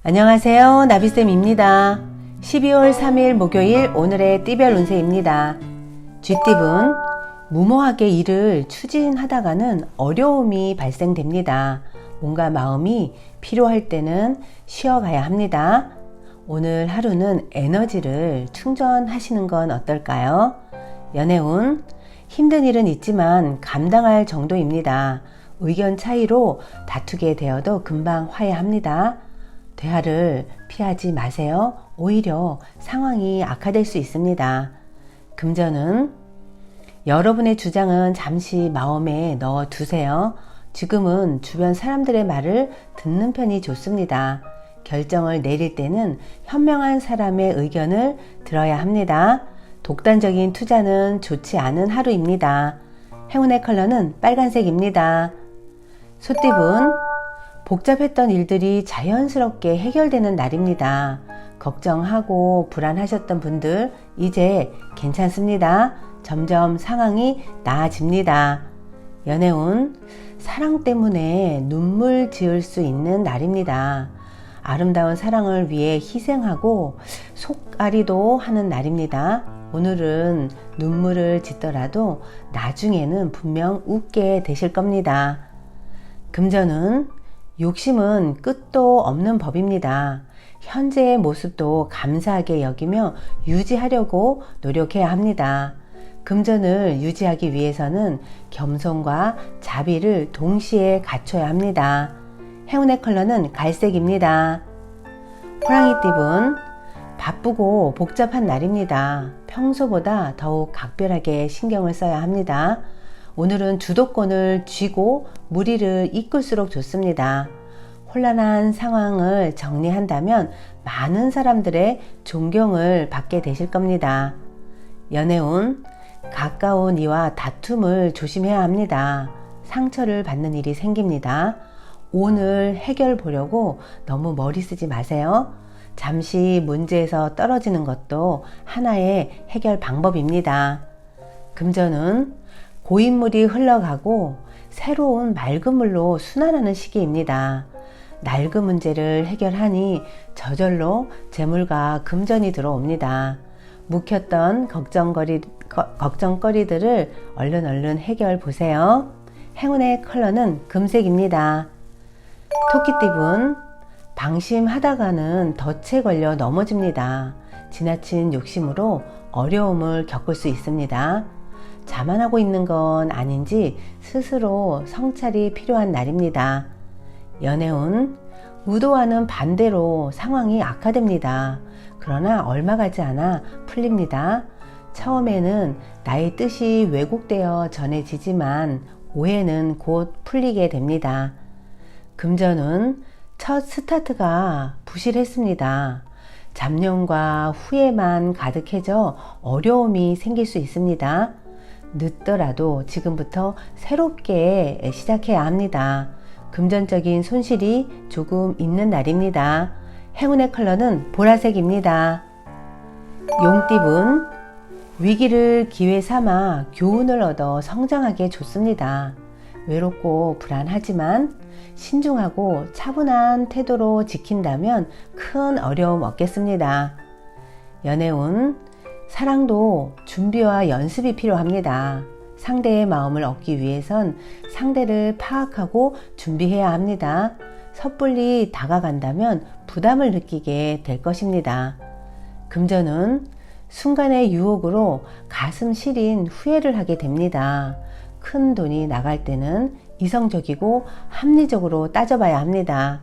안녕하세요. 나비쌤입니다. 12월 3일 목요일 오늘의 띠별 운세입니다. 쥐띠분, 무모하게 일을 추진하다가는 어려움이 발생됩니다. 뭔가 마음이 필요할 때는 쉬어가야 합니다. 오늘 하루는 에너지를 충전하시는 건 어떨까요? 연애운, 힘든 일은 있지만 감당할 정도입니다. 의견 차이로 다투게 되어도 금방 화해합니다. 대화를 피하지 마세요. 오히려 상황이 악화될 수 있습니다. 금전은 여러분의 주장은 잠시 마음에 넣어 두세요. 지금은 주변 사람들의 말을 듣는 편이 좋습니다. 결정을 내릴 때는 현명한 사람의 의견을 들어야 합니다. 독단적인 투자는 좋지 않은 하루입니다. 행운의 컬러는 빨간색입니다. 소띠분, 복잡했던 일들이 자연스럽게 해결되는 날입니다. 걱정하고 불안하셨던 분들 이제 괜찮습니다. 점점 상황이 나아집니다. 연애운, 사랑 때문에 눈물 지을 수 있는 날입니다. 아름다운 사랑을 위해 희생하고 속앓이도 하는 날입니다. 오늘은 눈물을 짓더라도 나중에는 분명 웃게 되실 겁니다. 금전은 욕심은 끝도 없는 법입니다. 현재의 모습도 감사하게 여기며 유지하려고 노력해야 합니다. 금전을 유지하기 위해서는 겸손과 자비를 동시에 갖춰야 합니다. 행운의 컬러는 갈색입니다. 호랑이띠분, 바쁘고 복잡한 날입니다. 평소보다 더욱 각별하게 신경을 써야 합니다. 오늘은 주도권을 쥐고 무리를 이끌수록 좋습니다. 혼란한 상황을 정리한다면 많은 사람들의 존경을 받게 되실 겁니다. 연애운, 가까운 이와 다툼을 조심해야 합니다. 상처를 받는 일이 생깁니다. 오늘 해결 보려고 너무 머리 쓰지 마세요. 잠시 문제에서 떨어지는 것도 하나의 해결 방법입니다. 금전은 고인물이 흘러가고 새로운 맑은 물로 순환하는 시기입니다. 낡은 문제를 해결하니 저절로 재물과 금전이 들어옵니다. 묵혔던 걱정거리들을 얼른 해결 보세요. 행운의 컬러는 금색입니다. 토끼띠분, 방심하다가는 덫에 걸려 넘어집니다. 지나친 욕심으로 어려움을 겪을 수 있습니다. 자만하고 있는 건 아닌지 스스로 성찰이 필요한 날입니다. 연애운, 의도와는 반대로 상황이 악화됩니다. 그러나 얼마 가지 않아 풀립니다. 처음에는 나의 뜻이 왜곡되어 전해지지만 오해는 곧 풀리게 됩니다. 금전은 첫 스타트가 부실했습니다. 잡념과 후회만 가득해져 어려움이 생길 수 있습니다. 늦더라도 지금부터 새롭게 시작해야 합니다. 금전적인 손실이 조금 있는 날입니다. 행운의 컬러는 보라색입니다. 용띠분, 위기를 기회 삼아 교훈을 얻어 성장하기 좋습니다. 외롭고 불안하지만 신중하고 차분한 태도로 지킨다면 큰 어려움 없겠습니다. 연애운, 사랑도 준비와 연습이 필요합니다. 상대의 마음을 얻기 위해선 상대를 파악하고 준비해야 합니다. 섣불리 다가간다면 부담을 느끼게 될 것입니다. 금전은 순간의 유혹으로 가슴 시린 후회를 하게 됩니다. 큰 돈이 나갈 때는 이성적이고 합리적으로 따져봐야 합니다.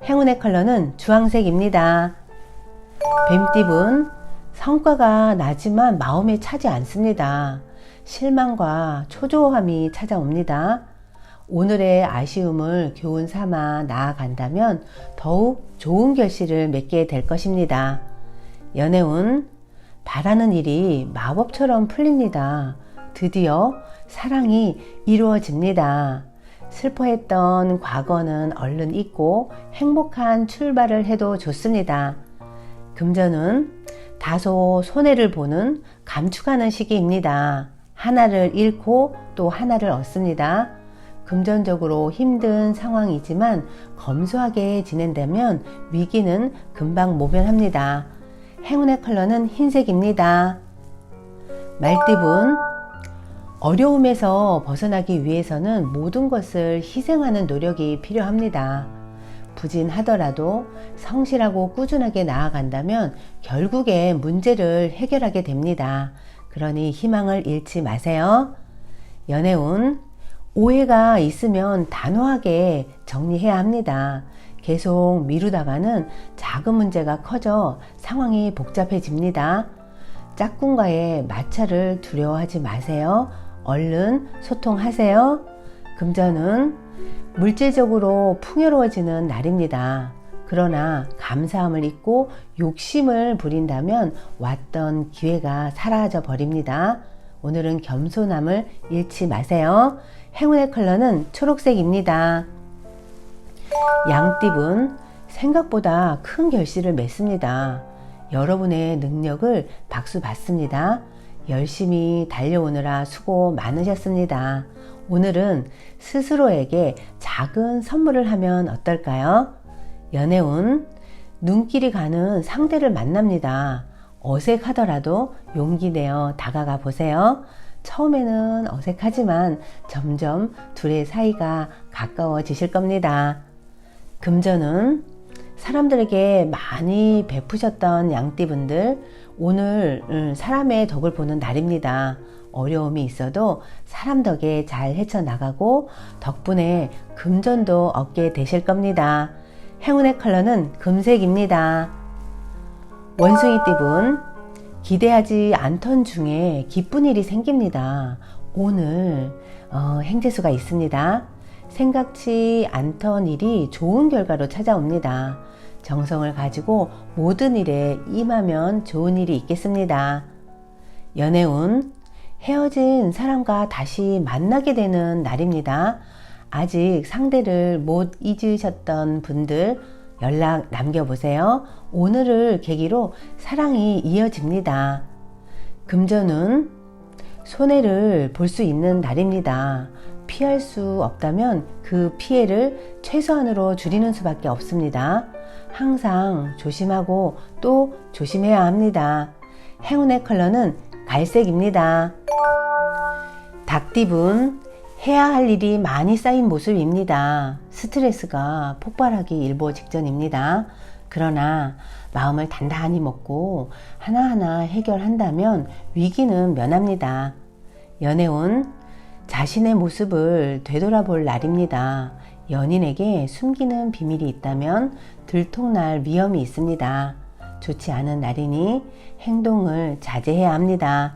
행운의 컬러는 주황색입니다. 뱀띠분, 성과가 나지만 마음에 차지 않습니다. 실망과 초조함이 찾아옵니다. 오늘의 아쉬움을 교훈 삼아 나아간다면 더욱 좋은 결실을 맺게 될 것입니다. 연애운, 바라는 일이 마법처럼 풀립니다. 드디어 사랑이 이루어집니다. 슬퍼했던 과거는 얼른 잊고 행복한 출발을 해도 좋습니다. 금전은 다소 손해를 보는 감축하는 시기입니다. 하나를 잃고 또 하나를 얻습니다. 금전적으로 힘든 상황이지만 검소하게 지낸다면 위기는 금방 모면합니다. 행운의 컬러는 흰색입니다. 말띠분, 어려움에서 벗어나기 위해서는 모든 것을 희생하는 노력이 필요합니다. 부진하더라도 성실하고 꾸준하게 나아간다면 결국에 문제를 해결하게 됩니다. 그러니 희망을 잃지 마세요. 연애운, 오해가 있으면 단호하게 정리해야 합니다. 계속 미루다가는 작은 문제가 커져 상황이 복잡해집니다. 짝꿍과의 마찰을 두려워하지 마세요. 얼른 소통하세요. 금전은 물질적으로 풍요로워지는 날입니다. 그러나 감사함을 잊고 욕심을 부린다면 왔던 기회가 사라져 버립니다. 오늘은 겸손함을 잃지 마세요. 행운의 컬러는 초록색입니다. 양띠분, 생각보다 큰 결실을 맺습니다. 여러분의 능력을 박수 받습니다. 열심히 달려오느라 수고 많으셨습니다. 오늘은 스스로에게 작은 선물을 하면 어떨까요? 연애운, 눈길이 가는 상대를 만납니다. 어색하더라도 용기 내어 다가가 보세요. 처음에는 어색하지만 점점 둘의 사이가 가까워지실 겁니다. 금전은 사람들에게 많이 베푸셨던 양띠분들, 오늘 사람의 덕을 보는 날입니다. 어려움이 있어도 사람 덕에 잘 헤쳐나가고 덕분에 금전도 얻게 되실 겁니다. 행운의 컬러는 금색입니다. 원숭이띠분, 기대하지 않던 중에 기쁜 일이 생깁니다. 오늘 행재수가 있습니다. 생각지 않던 일이 좋은 결과로 찾아옵니다. 정성을 가지고 모든 일에 임하면 좋은 일이 있겠습니다. 연애운, 헤어진 사람과 다시 만나게 되는 날입니다. 아직 상대를 못 잊으셨던 분들 연락 남겨보세요. 오늘을 계기로 사랑이 이어집니다. 금전은 손해를 볼 수 있는 날입니다. 피할 수 없다면 그 피해를 최소한으로 줄이는 수밖에 없습니다. 항상 조심하고 또 조심해야 합니다. 행운의 컬러는 갈색입니다. 닭띠분, 해야 할 일이 많이 쌓인 모습입니다. 스트레스가 폭발하기 일보 직전입니다. 그러나 마음을 단단히 먹고 하나하나 해결한다면 위기는 면합니다. 연애운, 자신의 모습을 되돌아볼 날입니다. 연인에게 숨기는 비밀이 있다면 들통날 위험이 있습니다. 좋지 않은 날이니 행동을 자제해야 합니다.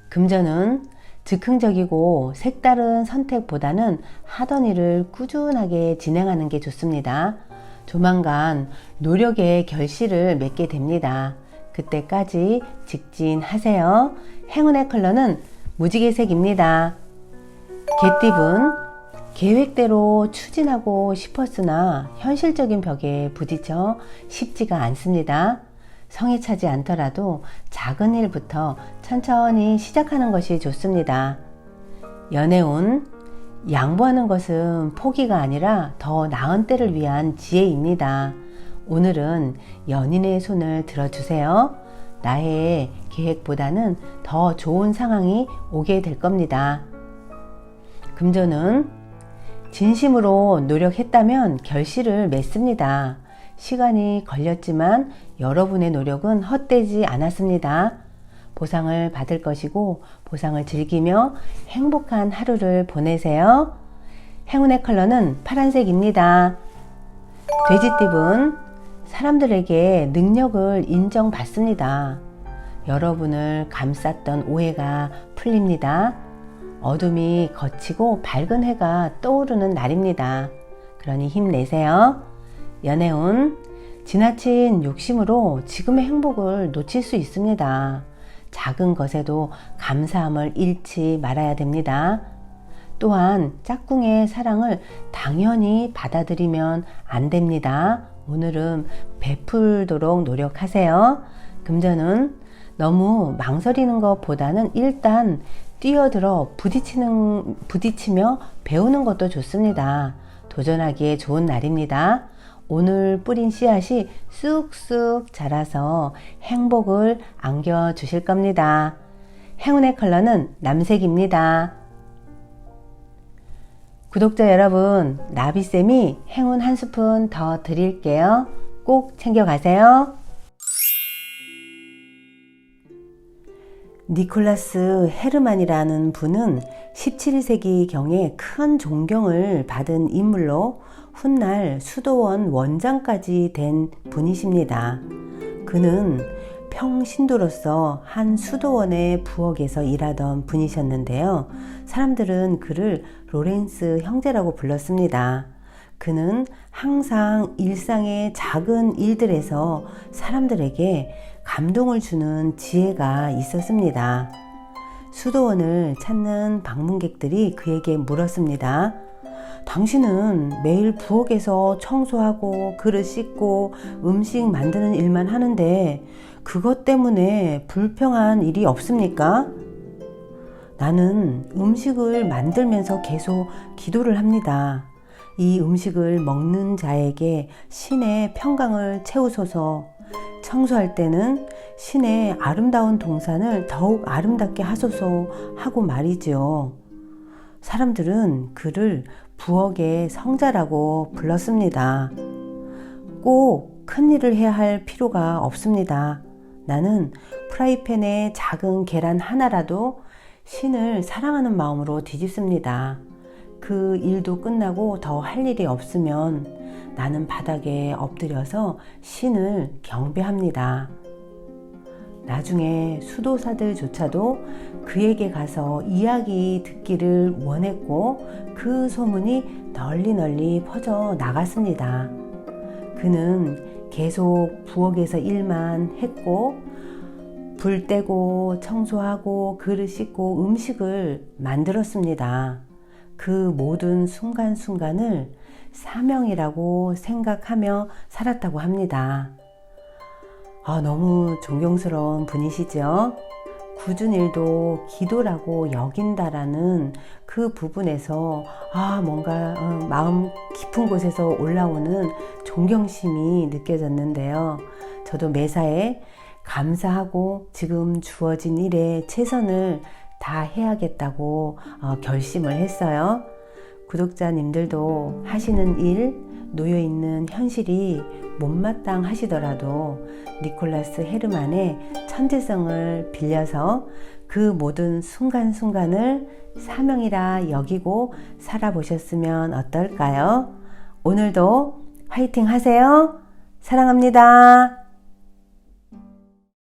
금전은 즉흥적이고 색다른 선택보다는 하던 일을 꾸준하게 진행하는 게 좋습니다. 조만간 노력의 결실을 맺게 됩니다. 그때까지 직진하세요. 행운의 컬러는 무지개색입니다. 개띠분, 계획대로 추진하고 싶었으나 현실적인 벽에 부딪혀 쉽지가 않습니다. 성에 차지 않더라도 작은 일부터 천천히 시작하는 것이 좋습니다. 연애운, 양보하는 것은 포기가 아니라 더 나은 때를 위한 지혜입니다. 오늘은 연인의 손을 들어주세요. 나의 계획보다는 더 좋은 상황이 오게 될 겁니다. 금전은 진심으로 노력했다면 결실을 맺습니다. 시간이 걸렸지만 여러분의 노력은 헛되지 않았습니다. 보상을 받을 것이고 보상을 즐기며 행복한 하루를 보내세요. 행운의 컬러는 파란색입니다. 돼지띠분, 사람들에게 능력을 인정받습니다. 여러분을 감쌌던 오해가 풀립니다. 어둠이 걷히고 밝은 해가 떠오르는 날입니다. 그러니 힘내세요. 연애운, 지나친 욕심으로 지금의 행복을 놓칠 수 있습니다. 작은 것에도 감사함을 잃지 말아야 됩니다. 또한 짝꿍의 사랑을 당연히 받아들이면 안 됩니다. 오늘은 베풀도록 노력하세요. 금전은 너무 망설이는 것보다는 일단 뛰어들어 부딪히며 배우는 것도 좋습니다. 도전하기에 좋은 날입니다. 오늘 뿌린 씨앗이 쑥쑥 자라서 행복을 안겨주실 겁니다. 행운의 컬러는 남색입니다. 구독자 여러분, 나비쌤이 행운 한 스푼 더 드릴게요. 꼭 챙겨가세요. 니콜라스 헤르만이라는 분은 17세기경에 큰 존경을 받은 인물로 훗날 수도원 원장까지 된 분이십니다. 그는 평신도로서 한 수도원의 부엌에서 일하던 분이셨는데요. 사람들은 그를 로렌스 형제라고 불렀습니다. 그는 항상 일상의 작은 일들에서 사람들에게 감동을 주는 지혜가 있었습니다. 수도원을 찾는 방문객들이 그에게 물었습니다. 당신은 매일 부엌에서 청소하고 그릇 씻고 음식 만드는 일만 하는데 그것 때문에 불평한 일이 없습니까? 나는 음식을 만들면서 계속 기도를 합니다. 이 음식을 먹는 자에게 신의 평강을 채우소서. 청소할 때는 신의 아름다운 동산을 더욱 아름답게 하소서 하고 말이지요. 사람들은 그를 부엌의 성자라고 불렀습니다. 꼭 큰일을 해야 할 필요가 없습니다. 나는 프라이팬에 작은 계란 하나라도 신을 사랑하는 마음으로 뒤집습니다. 그 일도 끝나고 더 할 일이 없으면 나는 바닥에 엎드려서 신을 경배합니다. 나중에 수도사들조차도 그에게 가서 이야기 듣기를 원했고 그 소문이 널리 퍼져 나갔습니다. 그는 계속 부엌에서 일만 했고 불 떼고 청소하고 그릇 씻고 음식을 만들었습니다. 그 모든 순간순간을 사명이라고 생각하며 살았다고 합니다. 너무 존경스러운 분이시죠? 굳은 일도 기도라고 여긴다라는 그 부분에서 뭔가 마음 깊은 곳에서 올라오는 존경심이 느껴졌는데요. 저도 매사에 감사하고 지금 주어진 일에 최선을 다해야겠다고 결심을 했어요. 구독자님들도 하시는 일, 놓여있는 현실이 못마땅하시더라도 니콜라스 헤르만의 천재성을 빌려서 그 모든 순간순간을 사명이라 여기고 살아보셨으면 어떨까요? 오늘도 화이팅 하세요. 사랑합니다.